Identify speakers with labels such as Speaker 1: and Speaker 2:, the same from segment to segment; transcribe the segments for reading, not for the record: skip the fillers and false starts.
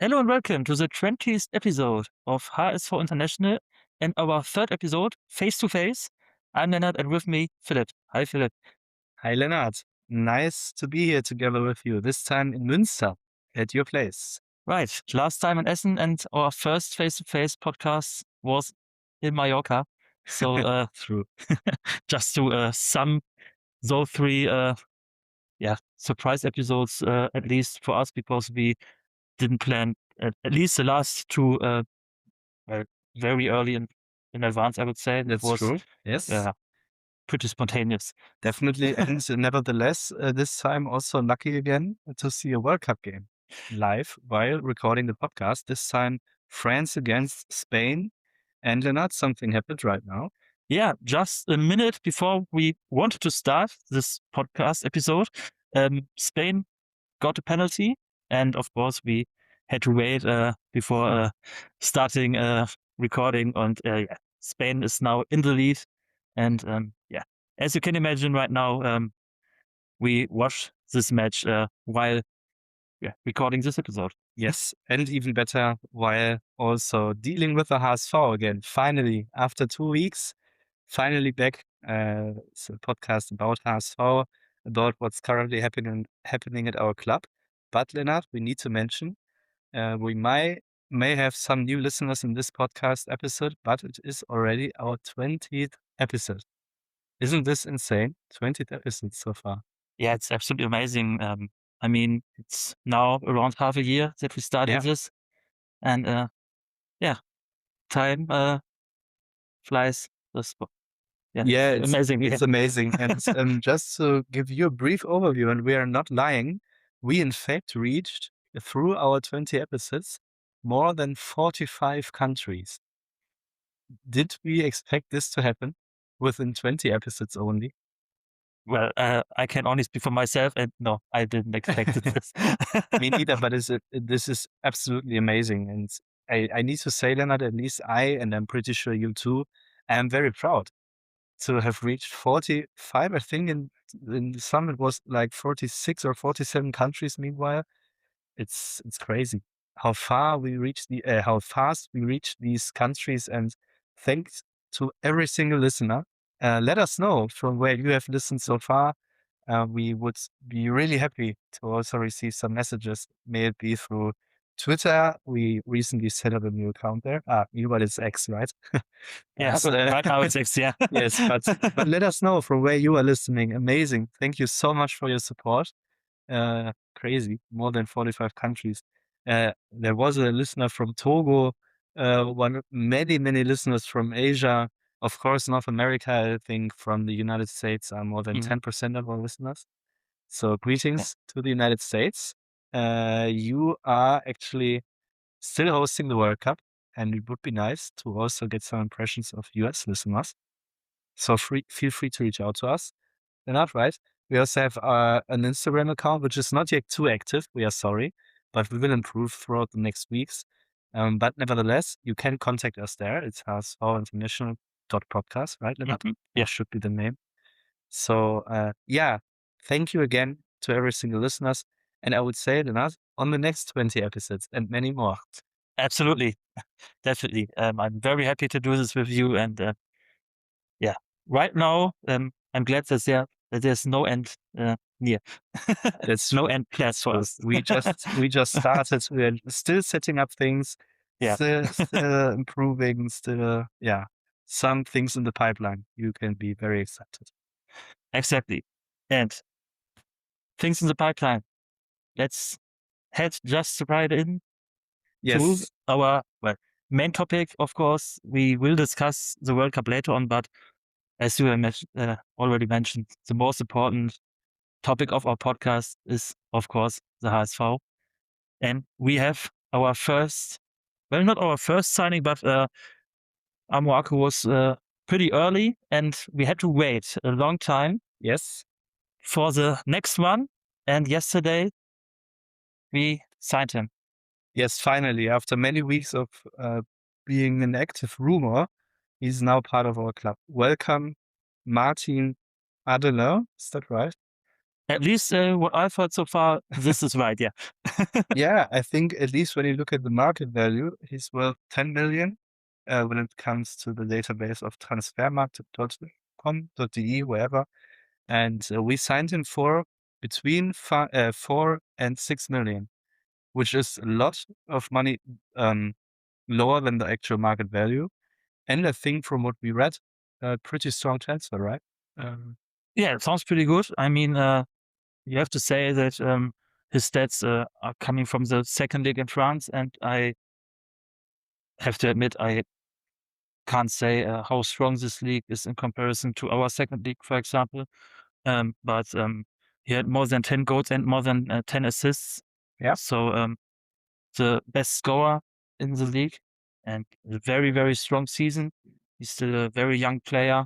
Speaker 1: Hello and welcome to the 20th episode of HSV International and our third episode, Face to Face. I'm Lennart and with me, Philipp. Hi, Philipp.
Speaker 2: Hi, Lennart. Nice to be here together with you, this time in Münster at your place.
Speaker 1: Right, last time in Essen and our first Face to Face podcast was in Mallorca. So,
Speaker 2: True.
Speaker 1: just to sum those three, surprise episodes, at least for us, because we didn't plan at least the last two well, very early in advance, I would say. It
Speaker 2: That's
Speaker 1: was
Speaker 2: true. Yes,
Speaker 1: pretty spontaneous.
Speaker 2: definitely. And nevertheless, this time also lucky again to see a World Cup game live while recording the podcast. This time, France against Spain. And Lennart, something happened right now.
Speaker 1: Yeah, just a minute before we wanted to start this podcast episode, Spain got a penalty, and of course we had to wait before starting recording. And Spain is now in the lead, and as you can imagine, right now we watch this match while recording this episode.
Speaker 2: Yes, and even better, while also dealing with the HSV again. Finally, after 2 weeks, finally back. It's a podcast about HSV, about what's currently happening at our club. But Lennart, we need to mention we may have some new listeners in this podcast episode, but it is already our 20th episode. Isn't this insane? 20th episodes so far.
Speaker 1: Yeah, it's absolutely amazing. I mean, it's now around half a year that we started this, and time flies.
Speaker 2: Yeah,
Speaker 1: It's amazing.
Speaker 2: it's amazing. And just to give you a brief overview, and we are not lying, we in fact reached through our 20 episodes more than 45 countries. Did we expect this to happen within 20 episodes only?
Speaker 1: Well, I can only speak for myself, and no, I didn't expect this.
Speaker 2: Me neither, but this is absolutely amazing. And I need to say, Leonard, at least and I'm pretty sure you too, I am very proud to have reached 45. I think in some it was like 46 or 47 countries. Meanwhile, it's crazy how how fast we reach these countries. And thanks to every single listener. Let us know from where you have listened so far. We would be really happy to also receive some messages. May it be through Twitter. We recently set up a new account there. Meanwhile, it's X, right?
Speaker 1: Yes,
Speaker 2: But,
Speaker 1: right now it's X, yeah.
Speaker 2: yes, but let us know from where you are listening. Amazing. Thank you so much for your support. Crazy. More than 45 countries. There was a listener from Togo, many listeners from Asia. Of course, North America, I think from the United States are more than 10% of our listeners. So greetings to the United States. You are actually still hosting the World Cup, and it would be nice to also get some impressions of US listeners. So feel free to reach out to us. They're not right. We also have an Instagram account, which is not yet too active. We are sorry, but we will improve throughout the next weeks. But nevertheless, you can contact us there. It's hsvinternational.podcast, right, Lennart? Yeah, should be the name. So thank you again to every single listeners. And I would say, Lennart, on the next 20 episodes and many more.
Speaker 1: Absolutely. Definitely. I'm very happy to do this with you. And right now, I'm glad that there's no end near.
Speaker 2: That's
Speaker 1: no end plans for us.
Speaker 2: We just started. We're still setting up things, still improving, still some things in the pipeline. You can be very excited.
Speaker 1: Exactly. And things in the pipeline. Let's head just right in to our main topic. Of course, we will discuss the World Cup later on, but as you already mentioned, the most important topic of our podcast is, of course, the HSV. And we have our first, not our first signing, but Amoako was pretty early, and we had to wait a long time.
Speaker 2: Yes.
Speaker 1: For the next one. And yesterday, we signed him.
Speaker 2: Yes, finally, after many weeks of being an active rumor, he's now part of our club. Welcome, Martin Adler. Is that right?
Speaker 1: At least what I've heard so far, this is right. Yeah.
Speaker 2: Yeah, I think at least when you look at the market value, he's worth 10 million when it comes to the database of transfermarkt.com.de, wherever. And we signed him for between 4 and 6 million, which is a lot of money lower than the actual market value. And I think from what we read, a pretty strong transfer, right?
Speaker 1: Yeah, it sounds pretty good. I mean, you have to say that his stats are coming from the second league in France, and I have to admit I can't say how strong this league is in comparison to our second league, for example. But he had more than 10 goals and more than 10 assists.
Speaker 2: Yeah.
Speaker 1: So the best scorer in the league, and a very, very strong season. He's still a very young player,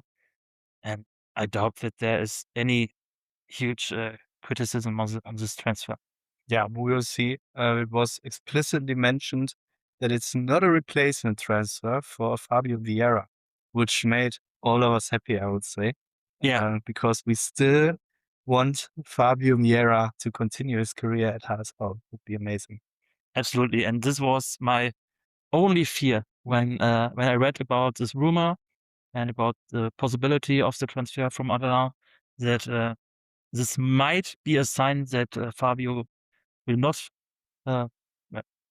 Speaker 1: and I doubt that there is any huge criticism on this transfer.
Speaker 2: Yeah, we will see. It was explicitly mentioned that it's not a replacement transfer for Fabio Vieira, which made all of us happy, I would say.
Speaker 1: Yeah.
Speaker 2: Because we still want Fabio Vieira to continue his career at HSV. It would be amazing.
Speaker 1: Absolutely. And this was my only fear when I read about this rumor and about the possibility of the transfer from Adana, that this might be a sign that Fabio will not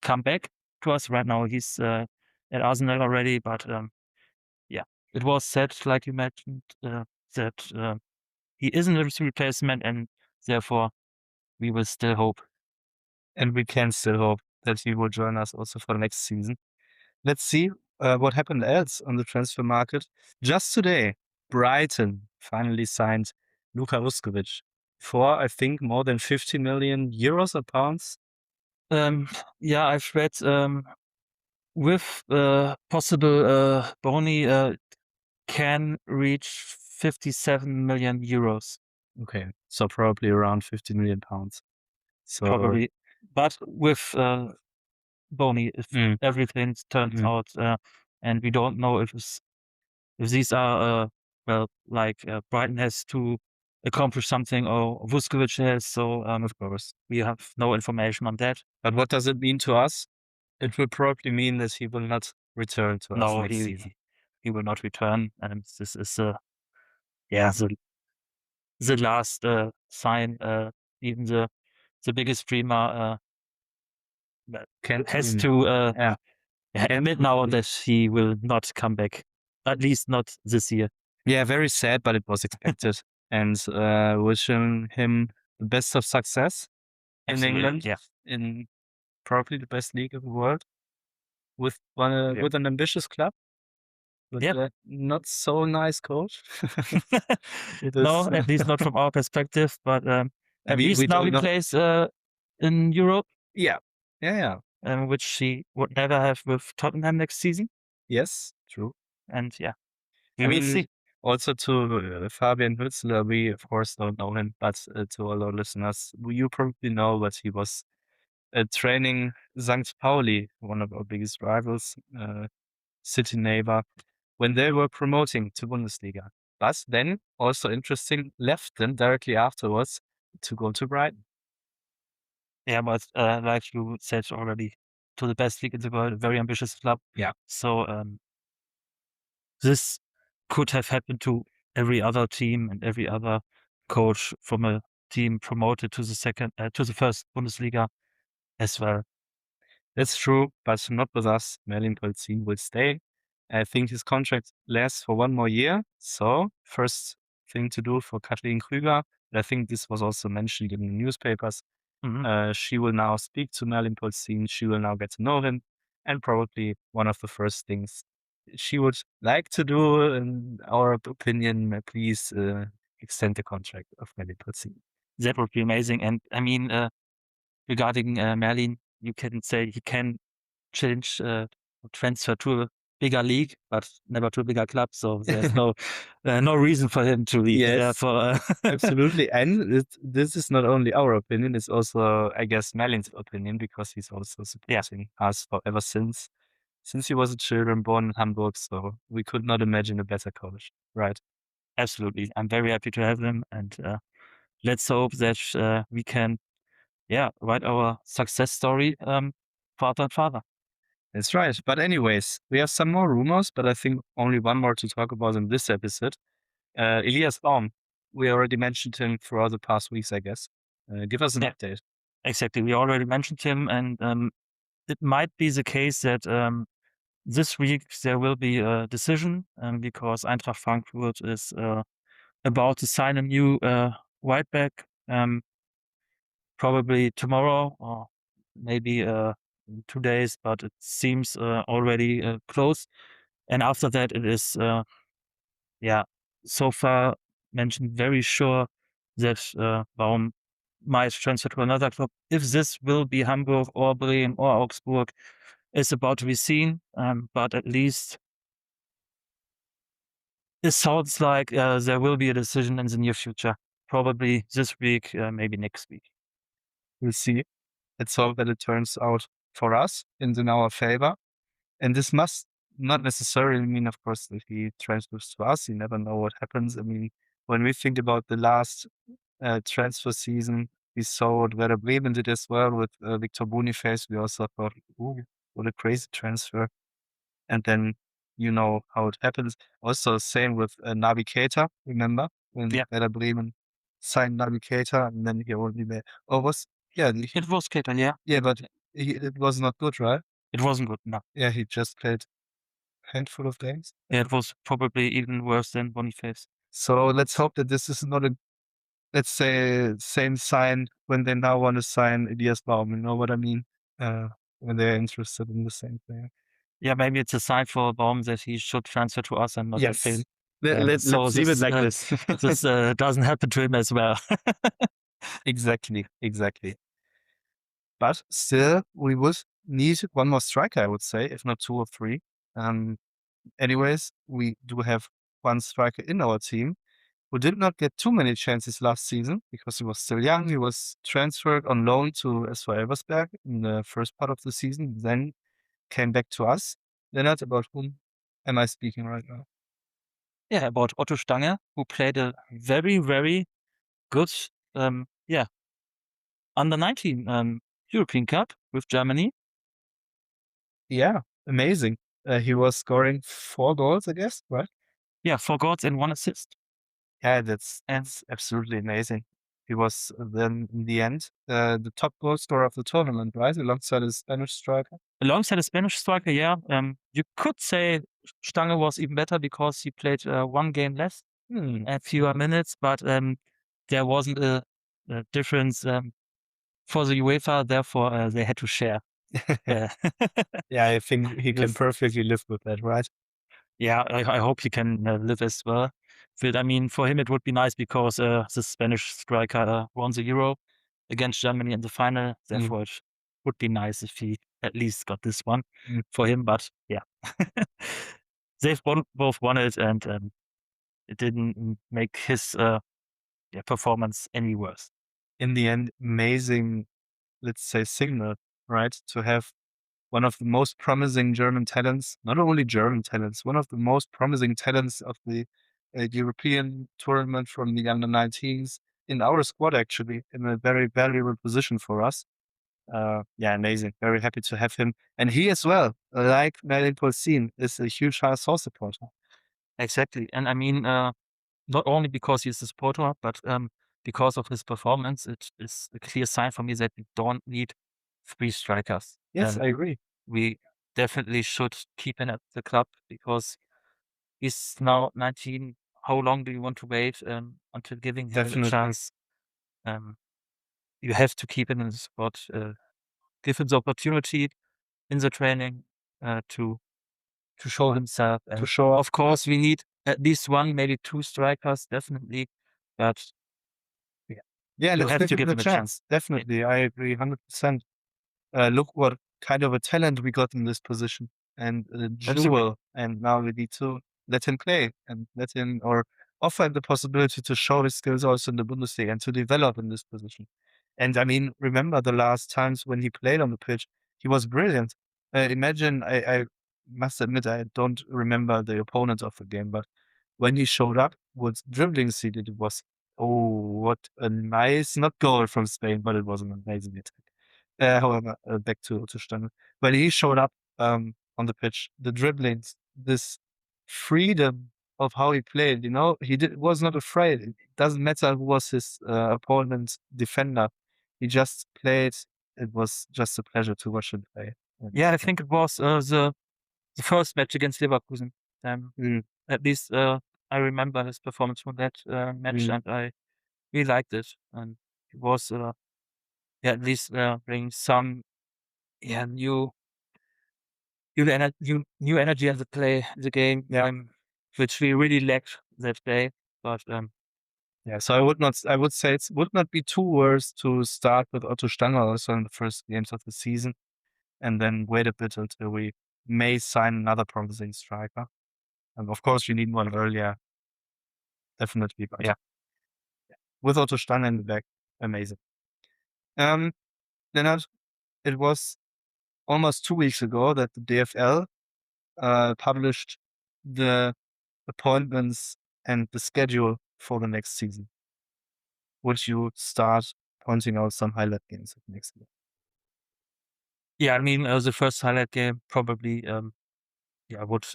Speaker 1: come back to us. Right now he's at Arsenal already, but yeah, it was said, like you mentioned, that he isn't a replacement, and therefore we will still hope.
Speaker 2: And we can still hope that he will join us also for the next season. Let's see what happened else on the transfer market. Just today, Brighton finally signed Luka Vuskovic for, I think, more than 50 million euros or pounds.
Speaker 1: Yeah, I've read with possible Boni can reach 57 million euros.
Speaker 2: Okay, so probably around 50 million pounds. So
Speaker 1: probably, but with Boni, if everything turns out, and we don't know if these are well, like Brighton has to accomplish something or Vuskovic has, so of course we have no information on that.
Speaker 2: But what does it mean to us? It will probably mean that he will not return to us next season.
Speaker 1: He will not return, and this is the last sign. Even the biggest streamer has to admit now that he will not come back, at least not this year.
Speaker 2: Yeah, very sad, but it was expected. And wishing him the best of success in England, in probably the best league in the world, with an ambitious club, with a not so nice coach.
Speaker 1: No, at least not from our perspective. But at least now he plays in Europe.
Speaker 2: Yeah.
Speaker 1: Which he would never have with Tottenham next season.
Speaker 2: Yes, true.
Speaker 1: And we will see.
Speaker 2: Also to Fabian Hützler, we of course don't know him, but to all our listeners, you probably know that he was training St. Pauli, one of our biggest rivals, city neighbor, when they were promoting to Bundesliga. But then, also interesting, left them directly afterwards to go to Brighton.
Speaker 1: Yeah, but like you said already, to the best league in the world, a very ambitious club.
Speaker 2: Yeah.
Speaker 1: So this could have happened to every other team and every other coach from a team promoted to the first Bundesliga as well.
Speaker 2: That's true, but not with us. Merlin Polzin will stay. I think his contract lasts for 1 more year. So first thing to do for Kathleen Krüger, I think this was also mentioned in the newspapers. She will now speak to Merlin Polzin. She will now get to know him. And probably one of the first things she would like to do, in our opinion, please extend the contract of Merlin Polzin.
Speaker 1: That would be amazing. And I mean, regarding Merlin, you can say he can change transfer to a bigger league, but never to a bigger club. So there's no reason for him to leave.
Speaker 2: Yes, absolutely. And this is not only our opinion; it's also, I guess, Merlin's opinion, because he's also supporting us ever since he was a children born in Hamburg. So we could not imagine a better coach, right?
Speaker 1: Absolutely, I'm very happy to have him, and let's hope that we can, write our success story farther and farther.
Speaker 2: That's right. But anyways, we have some more rumors, but I think only one more to talk about in this episode. Elias Baum, we already mentioned him throughout the past weeks, I guess. Give us an update.
Speaker 1: Exactly. We already mentioned him, and it might be the case that this week there will be a decision because Eintracht Frankfurt is about to sign a new right back, probably tomorrow or maybe in 2 days, but it seems already close. And after that, it is so far mentioned very sure that Baum might transfer to another club. If this will be Hamburg or Bremen or Augsburg is about to be seen, but at least it sounds like there will be a decision in the near future, probably this week, maybe next week.
Speaker 2: We'll see. Let's hope that it turns out for us and in our favor. And this must not necessarily mean, of course, that he transfers to us. You never know what happens. I mean, when we think about the last transfer season, we saw what Werder Bremen did as well with Victor Boniface. We also thought, ooh, what a crazy transfer. And then you know how it happens. Also, same with Naby Keita, remember? When Werder Bremen signed Naby Keita and then he only made... Oh,
Speaker 1: It was Keita, yeah.
Speaker 2: Yeah, but it was not good, right?
Speaker 1: It wasn't good, no.
Speaker 2: Yeah, he just played a handful of games.
Speaker 1: Yeah, it was probably even worse than Boniface.
Speaker 2: So let's hope that this is not a, let's say, same sign when they now want to sign Elias Baum. You know what I mean? When they're interested in the same player.
Speaker 1: Yeah, maybe it's a sign for Baum that he should transfer to us and not to fail.
Speaker 2: Let's leave it like this.
Speaker 1: This doesn't happen to him as well.
Speaker 2: Exactly. But still, we would need one more striker, I would say, if not 2 or 3. Anyways, we do have one striker in our team who did not get too many chances last season because he was still young. He was transferred on loan to SV Elversberg in the first part of the season, then came back to us. Lennart, about whom am I speaking right now?
Speaker 1: Yeah, about Otto Stange, who played a very, very good, under 19 European Cup with Germany.
Speaker 2: Yeah, amazing. He was scoring 4 goals, I guess, right?
Speaker 1: Yeah, 4 goals and 1 assist.
Speaker 2: Yeah, that's absolutely amazing. He was then, in the end, the top goal scorer of the tournament, right? Alongside a Spanish striker.
Speaker 1: Alongside a Spanish striker, yeah. You could say Stange was even better because he played 1 game less and fewer minutes, but there wasn't a difference for the UEFA, therefore they had to share.
Speaker 2: Yeah, I think he can perfectly live with that, right?
Speaker 1: Yeah, I hope he can live as well. But I mean, for him it would be nice because the Spanish striker won the Euro against Germany in the final. Therefore, it would be nice if he at least got this one for him. But yeah, they've both won it, and it didn't make his performance any worse.
Speaker 2: In the end, amazing, let's say, signal, right? To have one of the most promising German talents, not only German talents, one of the most promising talents of the European tournament from the under-19s in our squad, actually, in a very valuable position for us. Amazing. Very happy to have him. And he as well, like Merlin Polsin, is a huge HSV supporter.
Speaker 1: Exactly. And I mean, not only because he's a supporter, but because of his performance, it is a clear sign for me that we don't need 3 strikers.
Speaker 2: Yes, I agree.
Speaker 1: We definitely should keep him at the club because he's now 19. How long do you want to wait until giving him a chance? You have to keep him in the squad, give him the opportunity in the training to show himself.
Speaker 2: To show off.
Speaker 1: Of course, we need at least 1, maybe 2 strikers, definitely. But
Speaker 2: yeah,
Speaker 1: you
Speaker 2: let's
Speaker 1: have to
Speaker 2: give him a chance. Definitely, I agree 100%. Look what kind of a talent we got in this position, and jewel, and now we need to let him play and let him, or offer him the possibility to show his skills also in the Bundesliga and to develop in this position. And I mean, remember the last times when he played on the pitch, he was brilliant. Imagine, I must admit, I don't remember the opponent of the game, but when he showed up, what dribblings he did, it was Oh, what a nice, not goal from Spain, but it was an amazing attack. However, back to Otto Stange. When he showed up on the pitch, the dribblings, this freedom of how he played, was not afraid. It doesn't matter who was his opponent's defender. He just played. It was just a pleasure to watch him play.
Speaker 1: Yeah, I think it was the first match against Leverkusen. At least I remember his performance from that match, and I really liked it. And it was at least bringing some new new energy in the game, which we really lacked that day. But
Speaker 2: yeah, so I would say it would not be too worse to start with Otto Stange also in the first games of the season, and then wait a bit until we may sign another promising striker. And of course, we need one earlier, definitely. But yeah, with Otto Stange in the back, amazing. Lennart, it was almost 2 weeks ago that the DFL published the appointments and the schedule for the next season. Would you start pointing out some highlight games of next year?
Speaker 1: yeah, I mean, the first highlight game probably would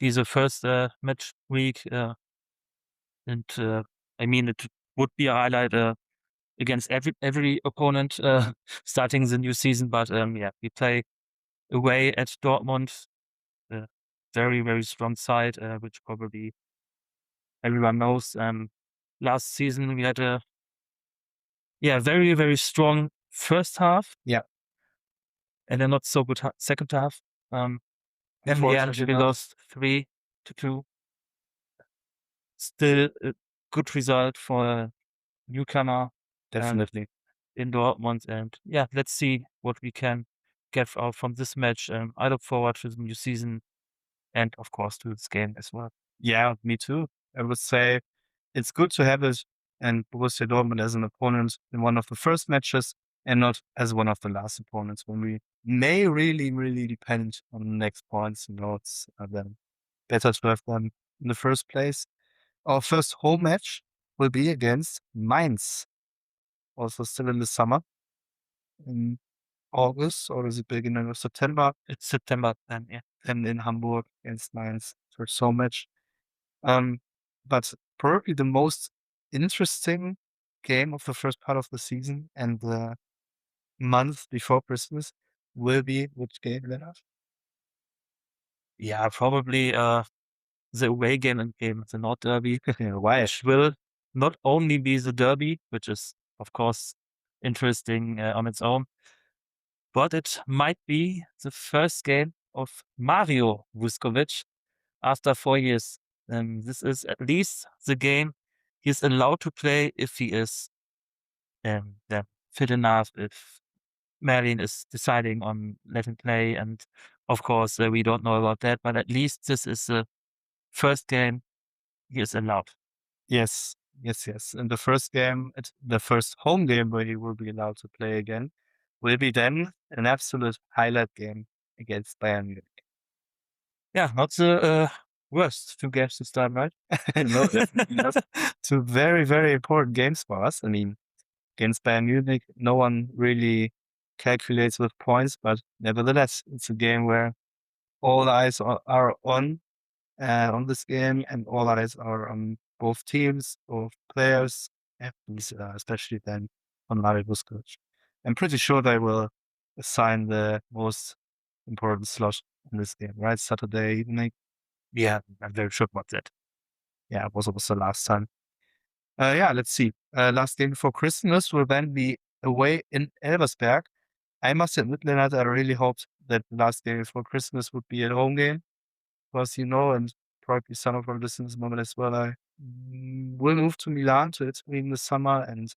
Speaker 1: be the first match week, and I mean, it would be a highlight against every opponent starting the new season. But we play away at Dortmund, a very, very strong side, which probably everyone knows. Last season we had a very, very strong first half.
Speaker 2: Yeah.
Speaker 1: And a not so good second half. In the end, we lost 3-2. Still a good result for a newcomer.
Speaker 2: Definitely.
Speaker 1: In Dortmund. And let's see what we can get out from this match. I look forward to the new season and, of course, to this game as well.
Speaker 2: Yeah, me too. I would say it's good to have it and Borussia Dortmund as an opponent in one of the first matches and not as one of the last opponents when we may really, really depend on the next points. It's then better to have them in the first place. Our first home match will be against Mainz, also still in the summer, in August, or is it beginning of September?
Speaker 1: It's September then,
Speaker 2: and in Hamburg against Mainz, first home match. But probably the most interesting game of the first part of the season and the month before Christmas will be which game, Lennart?
Speaker 1: Yeah, probably the away game and game, the Nord Derby.
Speaker 2: Why?
Speaker 1: Which will not only be the derby, which is, of course, interesting on its own, but it might be the first game of Mario Vuskovic after 4 years. This is at least the game he's allowed to play if he is fit enough, if Merlin is deciding on letting play. And of course, we don't know about that, but at least this is the first game he is allowed.
Speaker 2: Yes. And the first game, the first home game where he will be allowed to play again, will be then an absolute highlight game against Bayern Munich.
Speaker 1: Yeah, not the worst 2 games to start, right?
Speaker 2: No, definitely not. 2 very, very important games for us. I mean, against Bayern Munich, no one really calculates with points, but nevertheless, it's a game where all eyes are on this game, and all eyes are on both teams, both players, and especially then on Mario Vuskovic. I'm pretty sure they will assign the most important slot in this game, right? Saturday evening.
Speaker 1: Yeah, I'm very sure about that.
Speaker 2: Yeah, it was also the last time. Let's see. Last game before Christmas will then be away in Elversberg. I must admit, Lennart, I really hoped that the last game before Christmas would be a home game. Because, and probably some of our listeners know as well, I will move to Milan to Italy in the summer. And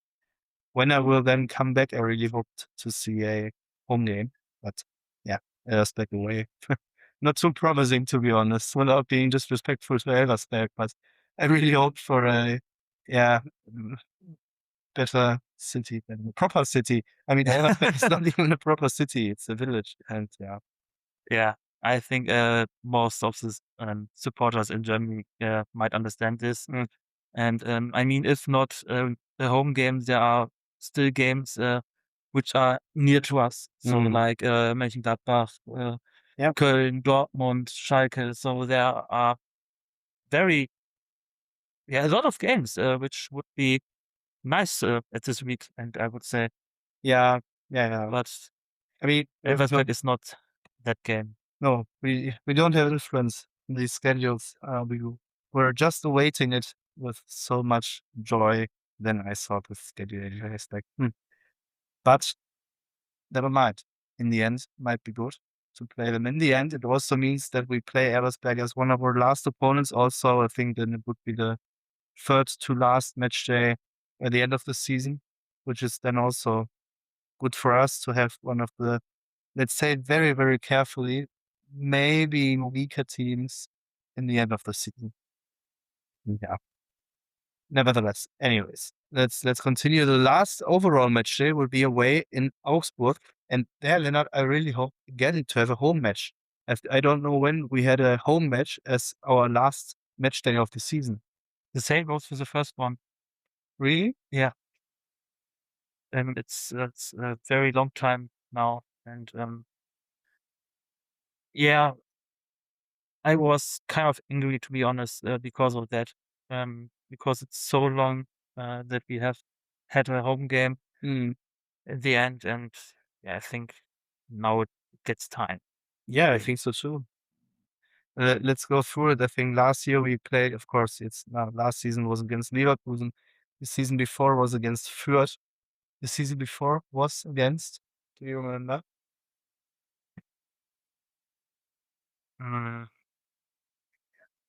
Speaker 2: when I will then come back, I really hoped to see a home game. But yeah, Elversberg away. Not too promising, to be honest, without being disrespectful to Elversberg. But I really hoped for a better city than a proper city. I mean, Elversberg is not even a proper city; it's a village, and
Speaker 1: Yeah, I think most of the supporters in Germany might understand this. And I mean, if not the home games, there are still games which are near to us. So like Mönchengladbach, Köln, Dortmund, Schalke. So there are a lot of games which would be nice at this week. And I would say,
Speaker 2: Yeah.
Speaker 1: but
Speaker 2: I mean,
Speaker 1: Elversberg is not that game.
Speaker 2: no, we don't have influence in these schedules. We're just awaiting it with so much joy. Then I saw the schedule and I was like, But never mind. In the end, might be good to play them. In the end, it also means that we play Elversberg as one of our last opponents. Also, I think then it would be the third to last match day at the end of the season, which is then also good for us to have one of the, let's say it very, very carefully, maybe weaker teams in the end of the season. Yeah. Nevertheless, anyways, let's continue. The last overall match day will be away in Augsburg. And there, Lennart, I really hope again to have a home match. I don't know when we had a home match as our last match day of the season.
Speaker 1: The same goes for the first one.
Speaker 2: Really?
Speaker 1: Yeah. It's a very long time now. And yeah, I was kind of angry, to be honest, because of that. Because it's so long that we have had a home game in the end. And yeah, I think now it gets time.
Speaker 2: Yeah, I think so too. Let's go through it. I think last year we played, of course, last season was against Leverkusen. The season before was against Fürth. The season before was against, do you remember?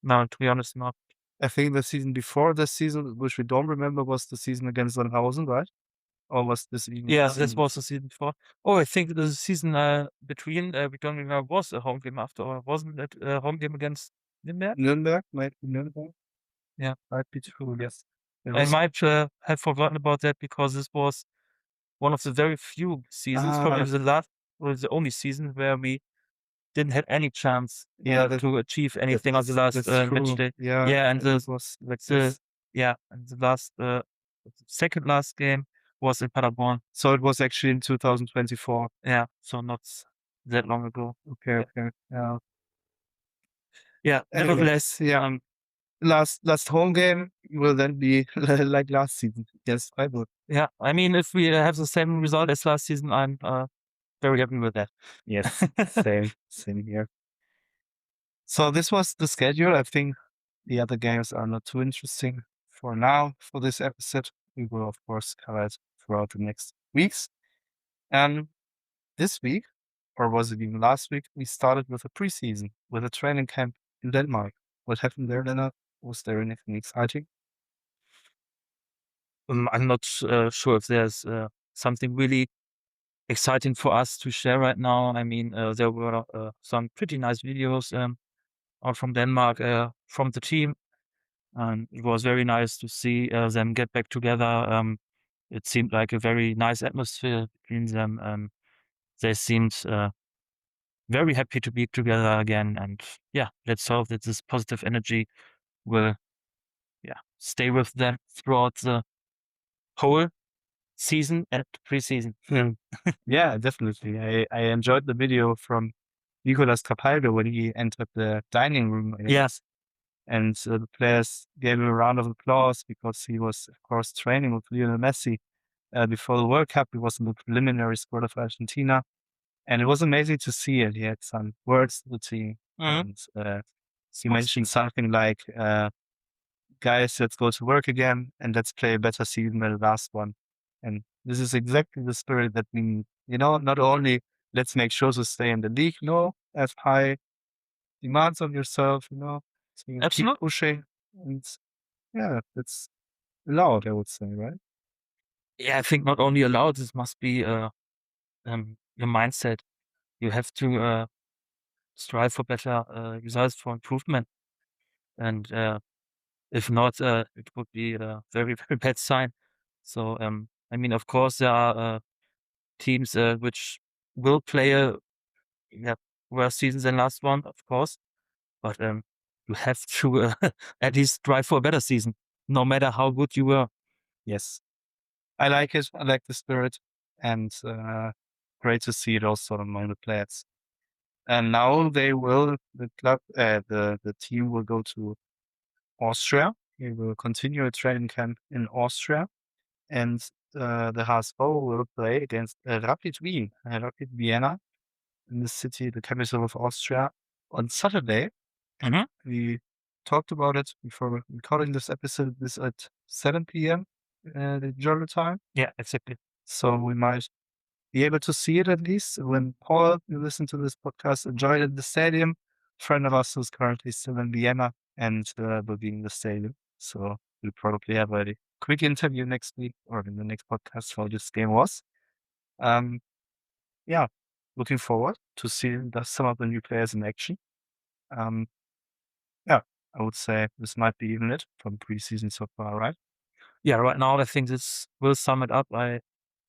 Speaker 1: No, to be honest, not.
Speaker 2: I think the season before this season, which we don't remember, was the season against Sandhausen, right? Or was this even?
Speaker 1: Yeah, this was the season before. Oh, I think the season between we don't remember was a home game after, or wasn't it a home game against Nürnberg?
Speaker 2: Nürnberg, might be Nürnberg.
Speaker 1: Yeah,
Speaker 2: might be true. Yes,
Speaker 1: I might have forgotten about that because this was one of the very few seasons, probably the last or the only season where we didn't have any chance to achieve anything on the last match day. Yeah, and the last second last game was in Paderborn.
Speaker 2: So it was actually in 2024.
Speaker 1: Yeah, so not that long ago.
Speaker 2: Okay.
Speaker 1: Yeah. Nevertheless,
Speaker 2: last home game will then be like last season. Yes, I would.
Speaker 1: Yeah, I mean, if we have the same result as last season, I'm very happy with that.
Speaker 2: Yes, same here. So this was the schedule. I think the other games are not too interesting for now for this episode. We will, of course, cover it throughout the next weeks. And this week, or was it even last week, we started with a preseason, with a training camp in Denmark. What happened there, Lennart? Was there anything exciting?
Speaker 1: I'm not sure if there's something really exciting for us to share right now. I mean, there were some pretty nice videos out from Denmark from the team. And it was very nice to see them get back together. It seemed like a very nice atmosphere between them. They seemed very happy to be together again. And yeah, let's hope that this positive energy will stay with them throughout the whole season and preseason.
Speaker 2: Yeah, definitely. I enjoyed the video from Nicolas Capaldo when he entered the dining room.
Speaker 1: Yes.
Speaker 2: And the players gave him a round of applause because he was, of course, training with Lionel Messi before the World Cup. He was in the preliminary squad of Argentina. And it was amazing to see it. He had some words to the team. And he mentioned something like, guys, let's go to work again and let's play a better season than the last one. And this is exactly the spirit that we need. Not only let's make sure to stay in the league, have high demands on yourself, so you keep pushing. And yeah, it's allowed, I would say, right?
Speaker 1: Yeah, I think not only allowed, this must be your mindset. You have to strive for better results, for improvement. And if not, it would be a very, very bad sign. So, I mean, of course, there are teams which will play a worse season than last one, of course. But you have to at least strive for a better season. no matter how good you were.
Speaker 2: Yes. I like it. I like the spirit, and great to see it also among the players. And now the club, the team will go to Austria. He will continue a training camp in Austria, and the HSV will play against Rapid Wien, Rapid Vienna, in the city, the capital of Austria, on Saturday.
Speaker 1: Mhm.
Speaker 2: We talked about it before recording this episode. This at 7 p.m. The German time.
Speaker 1: Yeah, exactly.
Speaker 2: So we might be able to see it at least when Paul, you listen to this podcast, enjoyed it in the stadium. A friend of us who's currently still in Vienna and will be in the stadium. So we'll probably have a quick interview next week or in the next podcast how this game was. Um, yeah, looking forward to seeing some of the new players in action. Um, yeah, I would say this might be even it from preseason so far, right?
Speaker 1: Yeah, right now I think this will sum it up.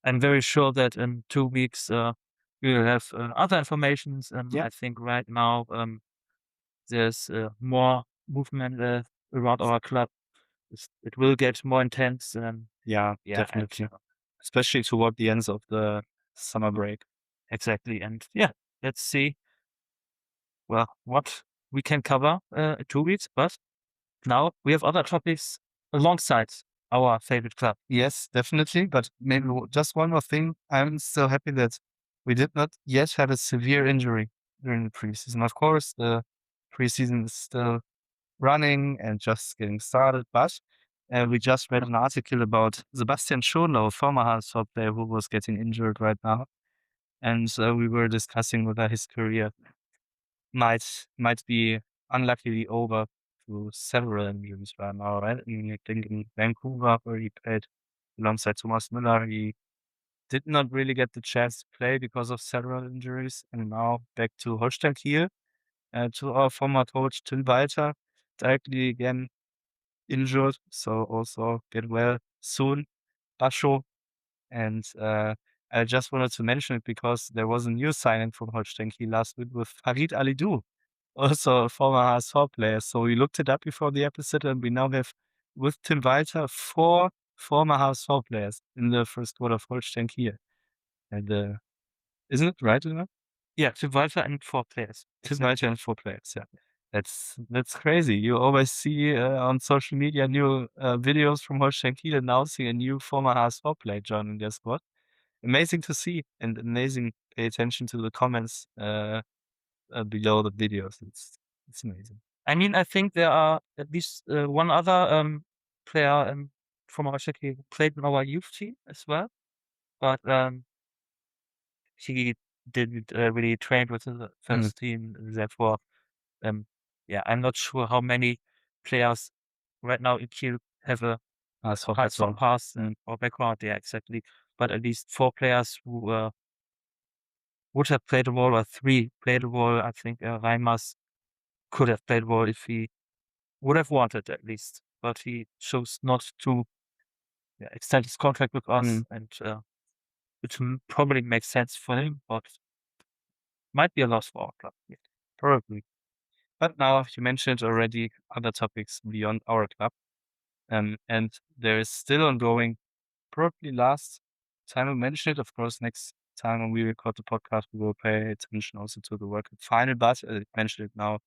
Speaker 1: I'm very sure that in 2 weeks we will have other informations.
Speaker 2: Yeah.
Speaker 1: I think right now there's more movement around our club. It will get more intense.
Speaker 2: Yeah,
Speaker 1: Yeah,
Speaker 2: definitely. Especially toward the ends of the summer break.
Speaker 1: exactly. And yeah, let's see what we can cover in 2 weeks. But now we have other topics alongside our favorite club.
Speaker 2: Yes, definitely. But maybe just one more thing. I'm still happy that we did not yet have a severe injury during the preseason. Of course, the preseason is still running and just getting started, but we just read an article about Sebastian Schonlau, a former HSV player who was getting injured right now. And we were discussing whether his career might be unluckily over through several injuries right now, right? I think in Vancouver, where he played alongside Thomas Müller, he did not really get the chance to play because of several injuries. And now back to Holstein Kiel, to our former coach Tim Walter, directly again injured. So also get well soon, Basho. And I just wanted to mention it because there was a new signing from Holstein Kiel last week with Farid Alidou, also a former HSV player. So we looked it up before the episode, and we now have, with Tim Walter, 4 former HSV players in the first squad of Holstein Kiel. And isn't it right, Lennart?
Speaker 1: Yeah, Tim Walter and 4 players.
Speaker 2: Tim Walter and 4 players, yeah. That's crazy. You always see on social media new videos from Holstein Kiel announcing a new former HSV player joining their squad. Amazing to see, and amazing. Pay attention to the comments below the videos. It's amazing.
Speaker 1: I mean, I think there are at least one other player from our Czechia who played in our youth team as well, but he didn't really train with the first team. Therefore, yeah, I'm not sure how many players right now in Kiel have a HSV past or background. Yeah, exactly. But at least 4 players who would have played a role, or 3 played a role. I think Reimers could have played a role if he would have wanted, at least. But he chose not to extend his contract with us, and which probably makes sense for him, but might be a loss for our club. Yeah.
Speaker 2: Probably. But now you mentioned already other topics beyond our club. And there is still ongoing, probably last time we mentioned it. Of course, next time when we record the podcast, we will pay attention also to the World Cup final, but I mentioned it now,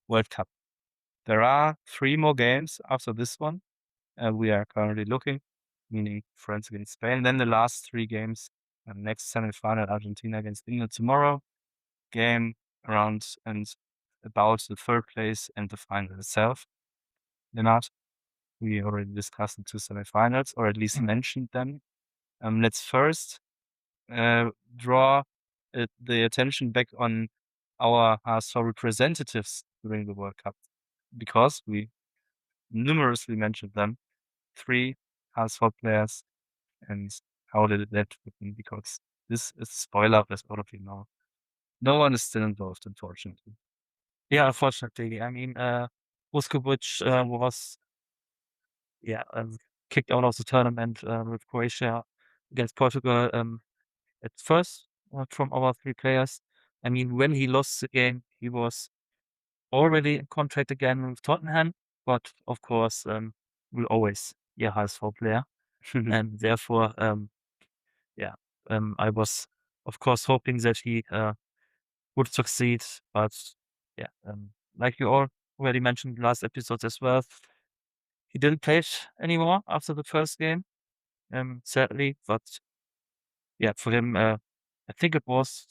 Speaker 2: World Cup. There are 3 more games after this one. We are currently looking, meaning France against Spain. Then the last 3 games, next semi-final, Argentina against England tomorrow. Game around and about the 3rd place and the final itself. Lennart, we already discussed the 2 semi-finals, or at least mentioned them. Let's first draw the attention back on our HSV representatives during the World Cup, because we numerously mentioned them. 3 HSV players, and how did that happen? Because this is spoiler, as all of you know. No one is still involved, unfortunately.
Speaker 1: Yeah, unfortunately. I mean, Vuskovic was kicked out of the tournament with Croatia against Portugal at first from our 3 players. I mean, when he lost the game, he was already in contract again with Tottenham, but of course, will always be a HSV player. And therefore, I was, of course, hoping that he would succeed. But like you all already mentioned last episodes as well, he didn't play it anymore after the first game, sadly. But for him, I think it was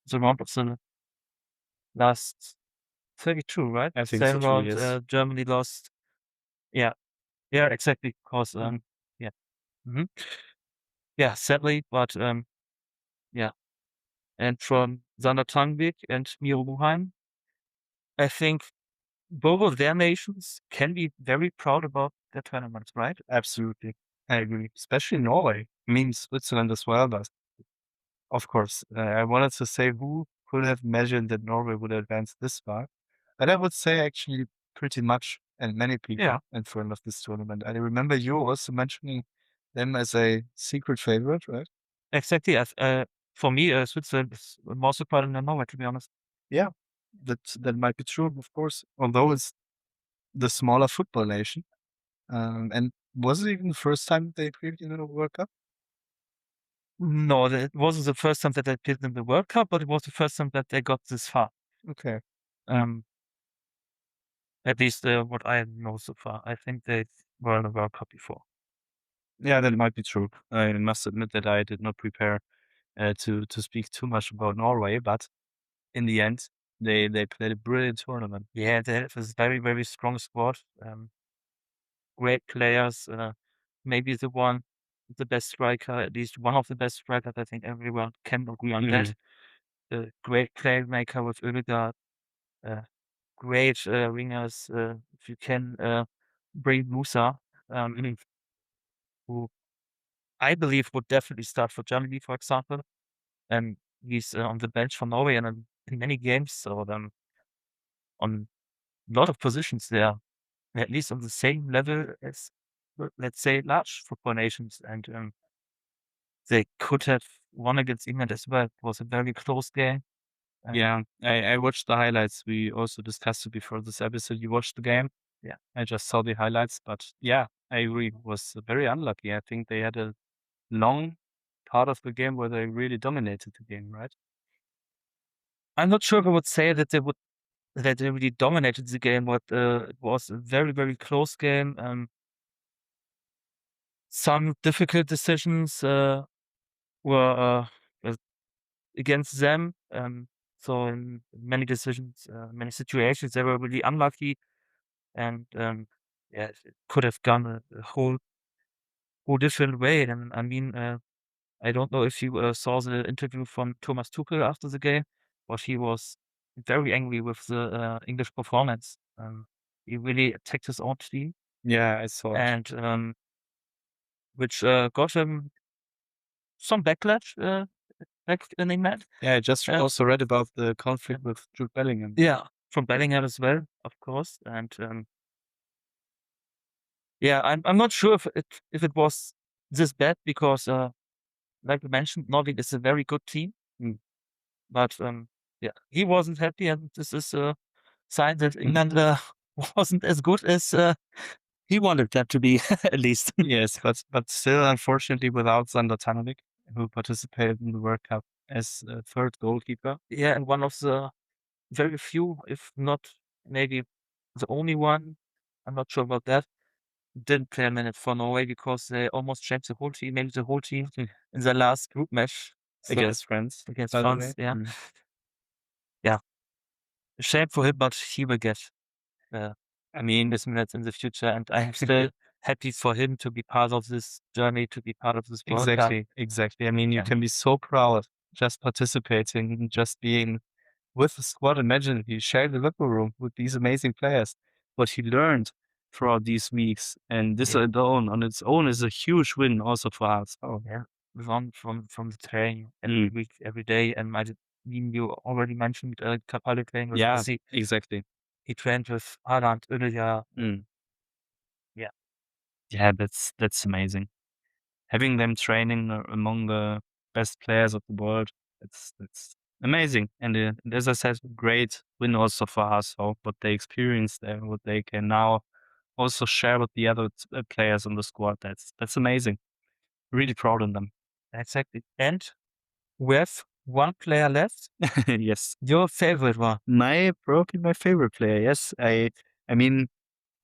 Speaker 1: the round of the last 32, right?
Speaker 2: I think
Speaker 1: Same
Speaker 2: so too,
Speaker 1: round,
Speaker 2: yes.
Speaker 1: Germany lost. Yeah, exactly. Because mhm. Sadly, but and from Sander Tangvik and Miro Muheim, I think both of their nations can be very proud about their tournaments, right?
Speaker 2: Absolutely. I agree. Especially Norway. I mean, Switzerland as well, but of course, I wanted to say who could have imagined that Norway would advance this far. But I would say actually pretty much, and many people
Speaker 1: Yeah,
Speaker 2: in front of this tournament. I remember you also mentioning them as a secret favorite, right?
Speaker 1: exactly. For me, Switzerland is more surprising than Norway, to be honest.
Speaker 2: Yeah, that might be true, of course. Although it's the smaller football nation. And was it even the first time they appeared in a World Cup?
Speaker 1: No, it wasn't the first time that they played in the World Cup, but it was the first time that they got this far.
Speaker 2: Okay.
Speaker 1: Um, at least what I know so far. I think they were in the World Cup before.
Speaker 2: Yeah, that might be true. I must admit that I did not prepare to speak too much about Norway, but in the end, they played a brilliant tournament.
Speaker 1: Yeah, they have this very, very strong squad. Great players. Maybe the best striker, at least one of the best strikers. I think everyone can agree on that. A great playmaker with Ødegaard. Great wingers. If you can bring Musa, who I believe would definitely start for Germany, for example. And he's on the bench for Norway and in many games. So on a lot of positions there, at least on the same level as, let's say, large football nations. And they could have won against England as well. It was a very close game.
Speaker 2: Yeah, I watched the highlights. We also discussed it before this episode. You watched the game?
Speaker 1: Yeah.
Speaker 2: I just saw the highlights, but yeah, I agree. It was very unlucky. I think they had a long part of the game where they really dominated the game, right?
Speaker 1: I'm not sure if I would say that they really dominated the game, but it was a very, very close game. Some difficult decisions were against them. So in many decisions, many situations, they were really unlucky, and it could have gone a whole different way. And I mean, I don't know if you saw the interview from Thomas Tuchel after the game, but he was very angry with the English performance. He really attacked his own team,
Speaker 2: Yeah, I saw it.
Speaker 1: and which got him some backlash back in England.
Speaker 2: Yeah, I just also read about the conflict with Jude Bellingham.
Speaker 1: Yeah, from Bellingham as well, of course. And I'm not sure if it was this bad because, like you mentioned, Norway is a very good team. But he wasn't happy, and this is a sign that England wasn't as good as he wanted them to be, at least.
Speaker 2: Yes, but still, unfortunately, without Sander Tangvik, who participated in the World Cup as a third goalkeeper.
Speaker 1: Yeah, and one of the very few, if not maybe the only one, I'm not sure about that, didn't play a minute for Norway because they almost changed the whole team, maybe the whole team in the last group match.
Speaker 2: Against France.
Speaker 1: Against
Speaker 2: by the
Speaker 1: France,
Speaker 2: way.
Speaker 1: yeah. Yeah. A shame for him, but he will get
Speaker 2: I mean,
Speaker 1: this minutes in the future, and I'm still happy for him to be part of this journey, to be part of this World Cup.
Speaker 2: exactly. I mean, you
Speaker 1: Yeah.
Speaker 2: can be so proud just participating, just being with the squad. Imagine he shared the locker room with these amazing players. What he learned throughout these weeks, and this alone on its own is a huge win also for us.
Speaker 1: Oh yeah, on from the training every week, every day, and mean, you already mentioned Kapali training with Messi.
Speaker 2: Exactly.
Speaker 1: He trained with Haaland, Ødegaard. Yeah.
Speaker 2: Yeah, that's amazing. Having them training among the best players of the world, that's amazing. And as I said, great win also for us. So what they experienced and what they can now also share with the other players on the squad. That's amazing. Really proud of them.
Speaker 1: Exactly. And we have one player left.
Speaker 2: Yes.
Speaker 1: Your favorite one.
Speaker 2: Probably my favorite player. Yes. I mean,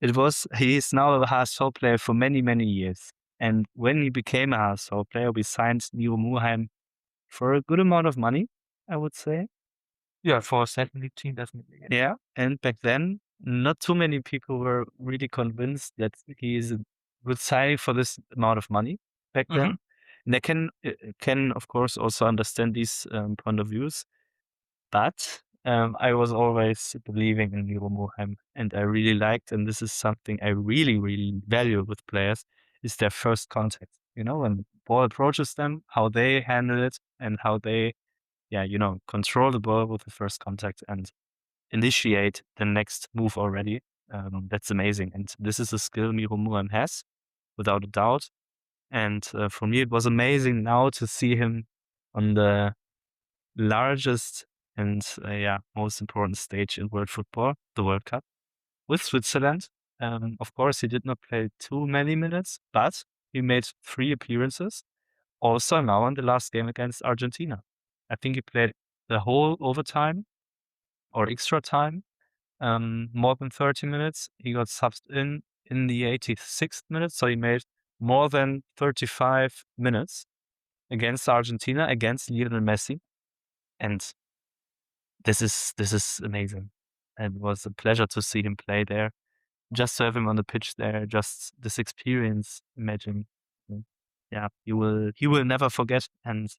Speaker 2: he's now a HSV player for many, many years. And when he became a HSV player, we signed Miro Muheim for a good amount of money, I would say.
Speaker 1: Yeah, for a second league team, definitely.
Speaker 2: Yeah. And back then, not too many people were really convinced that he is a good signing for this amount of money back then. And I can of course also understand these point of views, but I was always believing in Miro Muheim, and I really liked, and this is something I really, really value with players, is their first contact. You know, when the ball approaches them, how they handle it, and how they, control the ball with the first contact and initiate the next move already. That's amazing, and this is a skill Miro Muheim has, without a doubt. And for me, it was amazing now to see him on the largest and most important stage in world football, the World Cup, with Switzerland. Of course, he did not play too many minutes, but he made 3 appearances. Also now in the last game against Argentina. I think he played the whole overtime or extra time, more than 30 minutes. He got subbed in the 86th minute, so he made more than 35 minutes against Argentina, against Lionel Messi. And this is amazing. And it was a pleasure to see him play there. Just to have him on the pitch there, just this experience, imagine. Yeah, he will never forget. And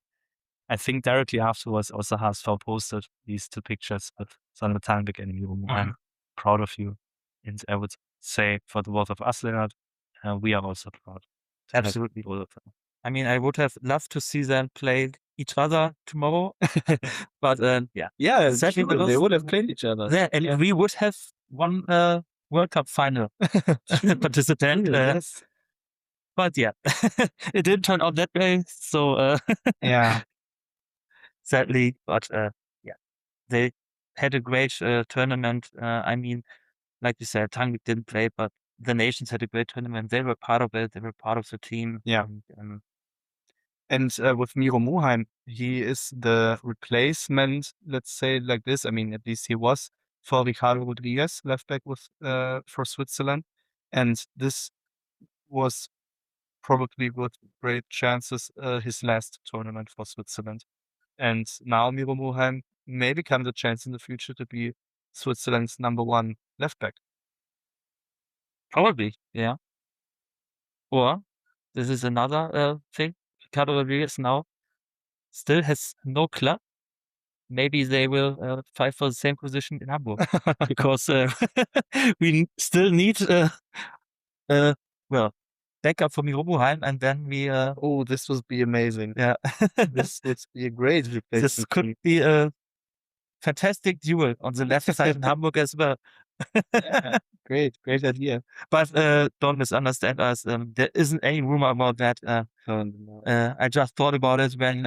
Speaker 2: I think directly afterwards also HSV posted these 2 pictures with Sander Tanvik and Miro Muheim. I'm proud of you. And I would say for the both of us, Lennart, we are also proud.
Speaker 1: Absolutely.
Speaker 2: Both of them.
Speaker 1: I mean, I would have loved to see them play each other tomorrow, but
Speaker 2: Sadly, they would have played each other.
Speaker 1: Yeah, and we would have one World Cup final participant.
Speaker 2: Yes.
Speaker 1: But yeah, it didn't turn out that way. So sadly, but they had a great tournament. I mean, like you said, Tangvik didn't play, but the nations had a great tournament. They were part of it. They were part of the team.
Speaker 2: Yeah. And with Miro Muheim, he is the replacement, let's say like this. I mean, at least he was for Ricardo Rodriguez, left back with for Switzerland. And this was probably with great chances his last tournament for Switzerland. And now Miro Muheim may become the chance in the future to be Switzerland's #1 left back.
Speaker 1: Probably, yeah. Or this is another thing. Ricardo Rodriguez now still has no club. Maybe they will fight for the same position in Hamburg because we still need backup for Miro Muheim, and then we
Speaker 2: this would be amazing.
Speaker 1: Yeah.
Speaker 2: This would be a great replacement.
Speaker 1: This could be a fantastic duel on the left side in Hamburg as well.
Speaker 2: Great idea.
Speaker 1: But don't misunderstand us. There isn't any rumor about that. I just thought about it when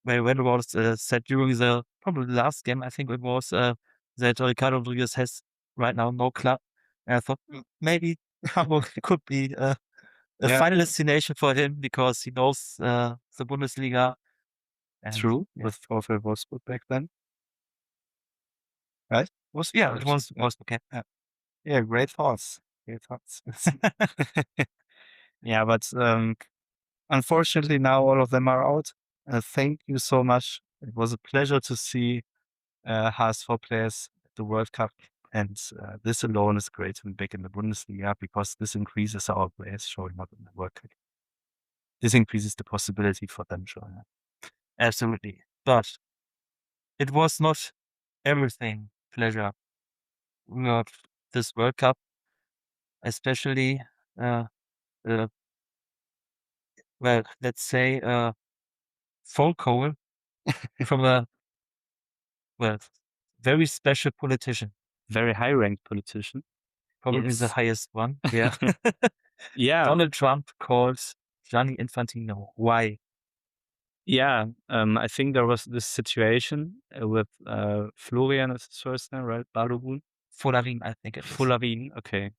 Speaker 1: when it was said during the probably last game. I think it was that Ricardo Rodriguez has right now no club. And I thought maybe Hamburg could be a final destination for him because he knows the Bundesliga.
Speaker 2: True, with VfL Wolfsburg back then. Right?
Speaker 1: It was okay.
Speaker 2: Yeah, great thoughts. Yeah, but unfortunately now all of them are out. Thank you so much. It was a pleasure to see HSV players at the World Cup. And this alone is great to be back in the Bundesliga because this increases our players showing up in the World Cup. This increases the possibility for them showing up.
Speaker 1: Absolutely. But it was not everything pleasure. This World Cup, especially, let's say, phone call from a very special politician.
Speaker 2: Very high-ranked politician.
Speaker 1: Probably the highest one. Yeah.
Speaker 2: Yeah.
Speaker 1: Donald Trump calls Gianni Infantino. Why?
Speaker 2: Yeah, I think there was this situation with Florian is his first name, right? Balogun.
Speaker 1: Fullerine, I think it is.
Speaker 2: Fullerine. Okay.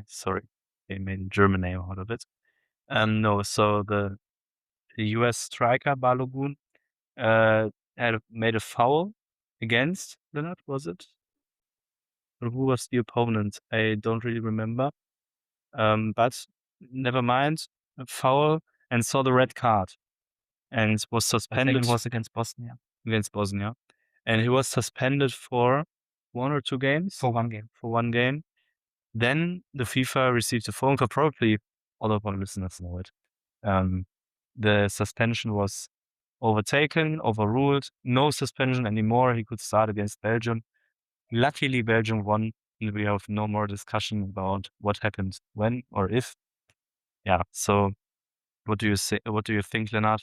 Speaker 2: Sorry, they made a German name out of it. No, so the US striker Balogun had made a foul against Lennart, was it? Or who was the opponent? I don't really remember. But never mind, a foul and saw the red card and was
Speaker 1: I
Speaker 2: suspended.
Speaker 1: think it was against Bosnia.
Speaker 2: And he was suspended for 1 or 2 games?
Speaker 1: For 1 game.
Speaker 2: For 1 game. Then the FIFA received a phone call, probably all of our listeners know it. The suspension was overruled, no suspension anymore. He could start against Belgium. Luckily, Belgium won, and we have no more discussion about what happened when or if. Yeah, so what do you say? What do you think, Lennart?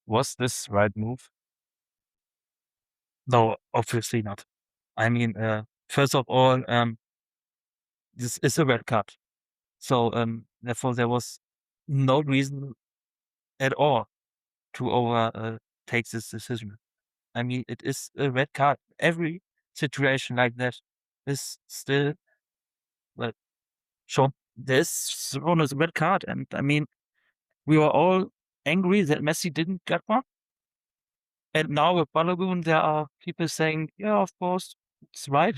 Speaker 2: Was this right move?
Speaker 1: No, obviously not. I mean, first of all, this is a red card. So, therefore, there was no reason at all to take this decision. I mean, it is a red card. Every situation like that is still, well, shown. There's shown as a red card. And I mean, we were all angry that Messi didn't get one. And now with Balogun, there are people saying, yeah, of course, it's right.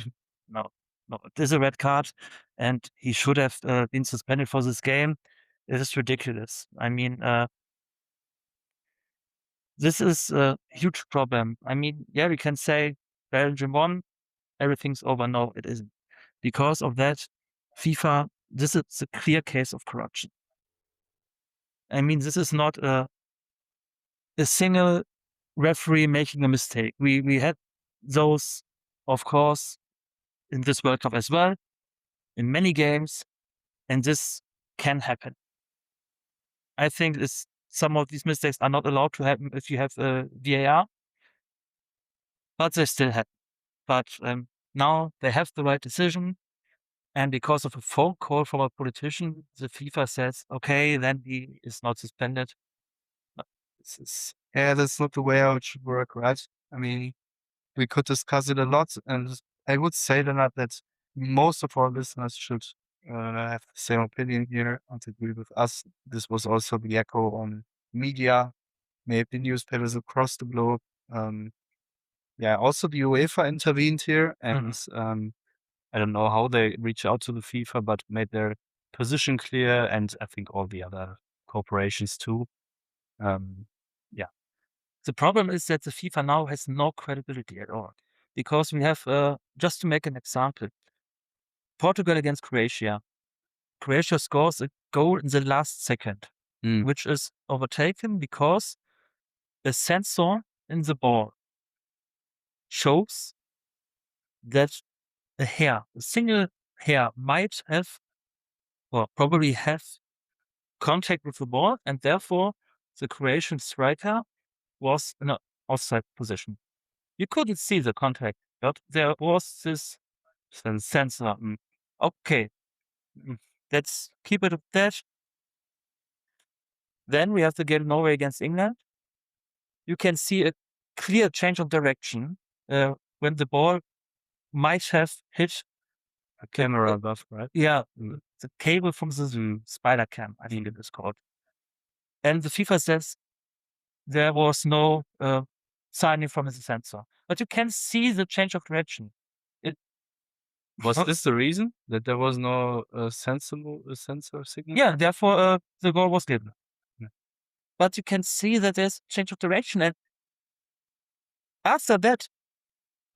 Speaker 1: No, it is a red card, and he should have been suspended for this game. It is ridiculous. I mean, this is a huge problem. I mean, yeah, we can say Belgium won, everything's over. No, it isn't. Because of that, FIFA, this is a clear case of corruption. I mean, this is not a single referee making a mistake. We had those, of course, in this World Cup as well, in many games, and this can happen. I think some of these mistakes are not allowed to happen if you have a VAR, but they still happen. But now they have the right decision, and because of a phone call from a politician, the FIFA says, okay, then he is not suspended.
Speaker 2: That's not the way how it should work, right? I mean, we could discuss it a lot, and I would say that most of our listeners should have the same opinion here and agree with us. This was also the echo on media, maybe newspapers across the globe. Also the UEFA intervened here, and I don't know how they reached out to the FIFA, but made their position clear, and I think all the other corporations too.
Speaker 1: The problem is that the FIFA now has no credibility at all, because we have, just to make an example, Portugal against Croatia. Croatia scores a goal in the last second, which is overtaken because a sensor in the ball shows that a single hair might have, or probably have, contact with the ball, and therefore the Croatian striker was in an offside position. You couldn't see the contact, but there was this sensor. Okay, let's keep it at that. Then we have the game Norway against England. You can see a clear change of direction when the ball might have hit
Speaker 2: a camera above, right?
Speaker 1: Yeah, the cable from the spider cam, I think it is called. And the FIFA says there was no signing from the sensor, but you can see the change of direction.
Speaker 2: Was this the reason that there was no sensor signal?
Speaker 1: Yeah, therefore the goal was given. But you can see that there's change of direction, and after that,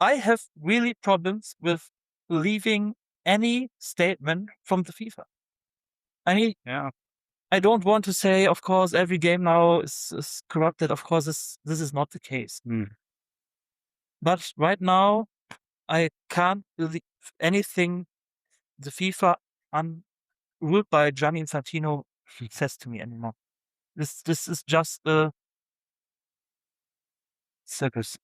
Speaker 1: I have really problems with believing any statement from the FIFA. I mean, I don't want to say, of course, every game now is corrupted. Of course, this is not the case. But right now, I can't believe anything the FIFA, ruled by Gianni Infantino, says to me anymore. This is just a circus.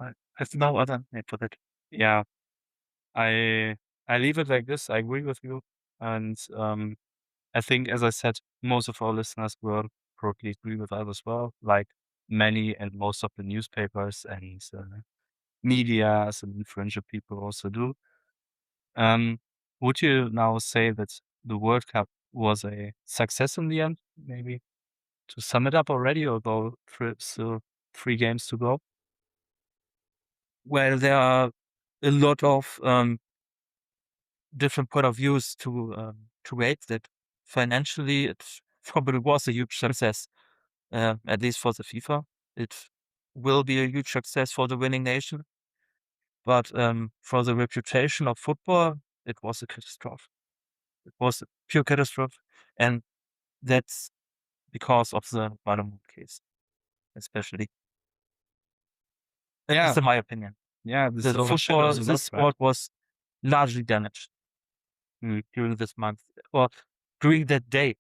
Speaker 1: I have no other name for that.
Speaker 2: Yeah, I leave it like this. I agree with you, and I think, as I said, most of our listeners will probably agree with us as well, like many and most of the newspapers and media and influential people also do. Would you now say that the World Cup was a success in the end? Maybe to sum it up already, although still 3 games to go.
Speaker 1: Well, there are a lot of different point of views to rate that. Financially, it probably was a huge success, at least for the FIFA. It will be a huge success for the winning nation, but for the reputation of football, it was a catastrophe. It was a pure catastrophe, and that's because of the Balogun case, especially. That's
Speaker 2: Yeah,
Speaker 1: in my opinion.
Speaker 2: yeah. This
Speaker 1: The football,
Speaker 2: overshadows a lot,
Speaker 1: this sport was largely damaged during this month or during that day,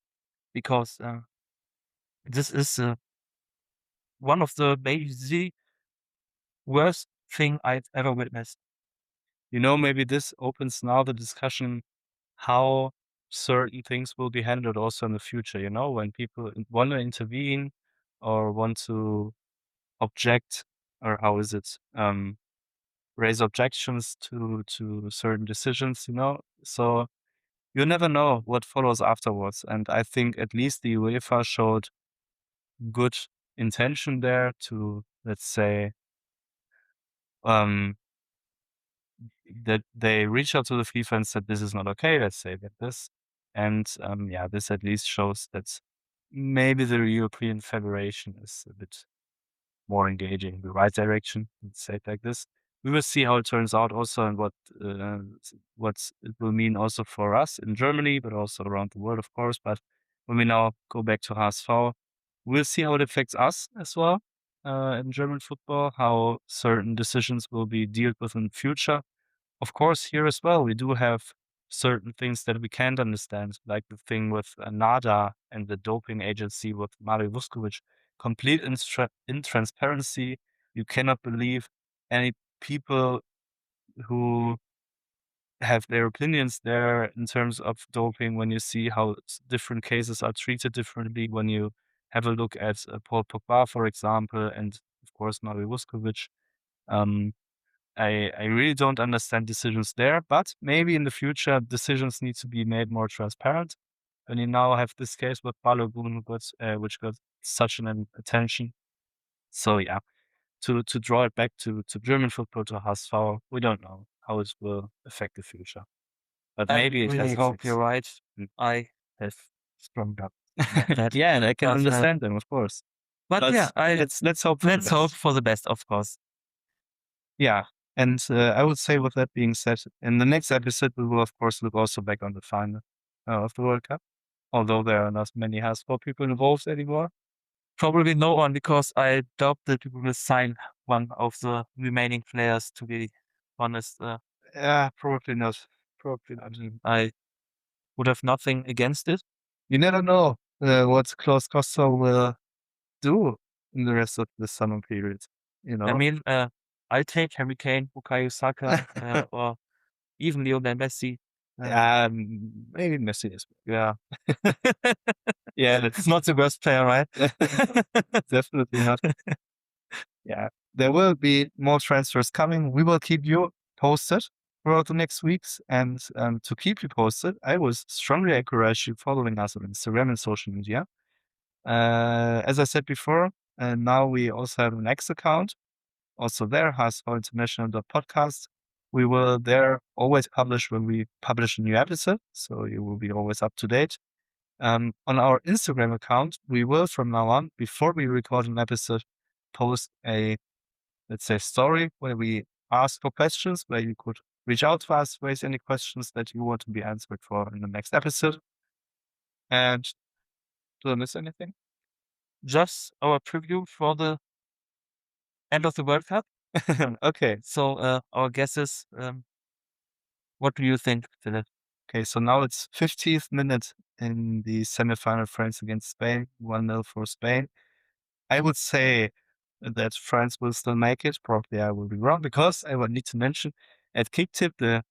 Speaker 1: because this is one of the maybe the worst thing I've ever witnessed.
Speaker 2: Maybe this opens now the discussion how certain things will be handled also in the future. When people want to intervene or want to object, or how is it, raise objections to certain decisions. So you never know what follows afterwards. And I think at least the UEFA showed good intention there to, let's say, that they reached out to the FIFA and said, this is not okay, let's say that this. And this at least shows that maybe the European Federation is a bit more engaging in the right direction, let's say it like this. We will see how it turns out also, and what it will mean also for us in Germany, but also around the world, of course. But when we now go back to HSV, we'll see how it affects us as well in German football, how certain decisions will be dealt with in the future. Of course, here as well, we do have certain things that we can't understand, like the thing with NADA and the doping agency with Mario Vuskovic. Complete intransparency. You cannot believe any people who have their opinions there in terms of doping when you see how different cases are treated differently. When you have a look at Paul Pogba, for example, and of course Mario Vuskovic. I really don't understand decisions there, but maybe in the future decisions need to be made more transparent. And you now have this case with Balogun, which got such an attention. So yeah, to draw it back to German football, to HSV, we don't know how it will affect the future. But maybe it
Speaker 1: really
Speaker 2: has
Speaker 1: hope
Speaker 2: effects.
Speaker 1: you're right. I have strong doubt about that.
Speaker 2: Yeah, and I can
Speaker 1: But,
Speaker 2: understand them, of course.
Speaker 1: But yeah,
Speaker 2: let's hope for the
Speaker 1: let's hope
Speaker 2: best.
Speaker 1: for the best, of course.
Speaker 2: Yeah. And I would say, with that being said, in the next episode, we will, of course, look also back on the final of the World Cup, although there are not many HSV people involved anymore.
Speaker 1: Probably no one, because I doubt that we will sign one of the remaining players, to be honest.
Speaker 2: Yeah, probably not. Probably not.
Speaker 1: I would have nothing against it.
Speaker 2: You never know what Klaus Costa will do in the rest of the summer period.
Speaker 1: I mean, I'll take Harry Kane, Bukayo Saka, or even Lionel Messi.
Speaker 2: Maybe Messi as well.
Speaker 1: Yeah.
Speaker 2: Yeah,
Speaker 1: It's not the worst player, right?
Speaker 2: definitely not. Yeah, there will be more transfers coming. We will keep you posted throughout the next weeks. And to keep you posted, I would strongly encourage you following us on Instagram and social media. As I said before, now we also have an X account. Also there, hsvinternational.podcast. We will there always publish when we publish a new episode, so you will be always up to date. On our Instagram account, we will from now on, before we record an episode, post a, let's say, story where we ask for questions, where you could reach out to us, raise any questions that you want to be answered for in the next episode. And did I miss anything?
Speaker 1: Just our preview for the end of the World Cup.
Speaker 2: Okay.
Speaker 1: So our guesses. What do you think, Philipp?
Speaker 2: Okay, so now it's 50th minute in the semifinal, France against Spain, 1-0 for Spain. I would say that France will still make it. Probably I will be wrong, because I would need to mention at Kicktip, the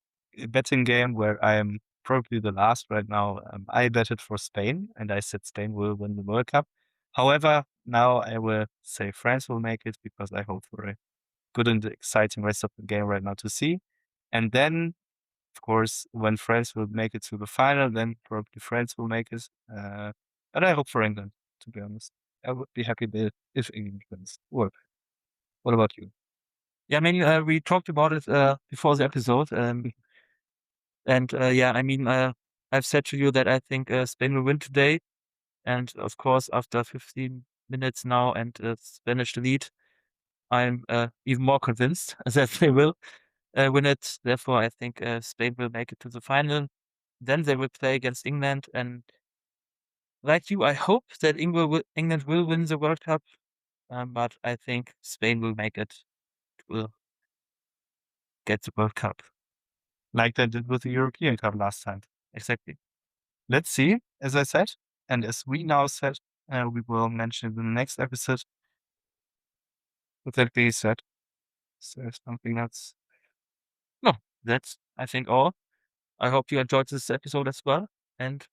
Speaker 2: betting game where I am probably the last right now, I betted for Spain and I said Spain will win the World Cup. However, now I will say France will make it, because I hope for a good and exciting rest of the game right now to see. And then, of course, when France will make it to the final, then probably France will make it. But I hope for England, to be honest. I would be happy if England wins. What about you?
Speaker 1: Yeah, I mean, we talked about it before the episode. And yeah, I mean, I've said to you that I think Spain will win today. And of course, after 15 minutes now and Spanish lead, I'm even more convinced that they will win it. Therefore, I think Spain will make it to the final. Then they will play against England. And like you, I hope that England will win the World Cup. But I think Spain will make it, will get the World Cup.
Speaker 2: Like they did with the European Cup last time.
Speaker 1: Exactly.
Speaker 2: Let's see, as I said. And as we now said, we will mention in the next episode. With that being said, is there something else?
Speaker 1: No, that's, I think, all. I hope you enjoyed this episode as well. And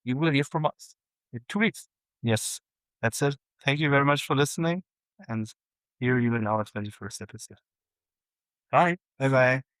Speaker 1: you will hear from us in 2 weeks.
Speaker 2: Yes, that's it. Thank you very much for listening. And hear you in our 21st episode.
Speaker 1: Bye.
Speaker 2: Bye-bye.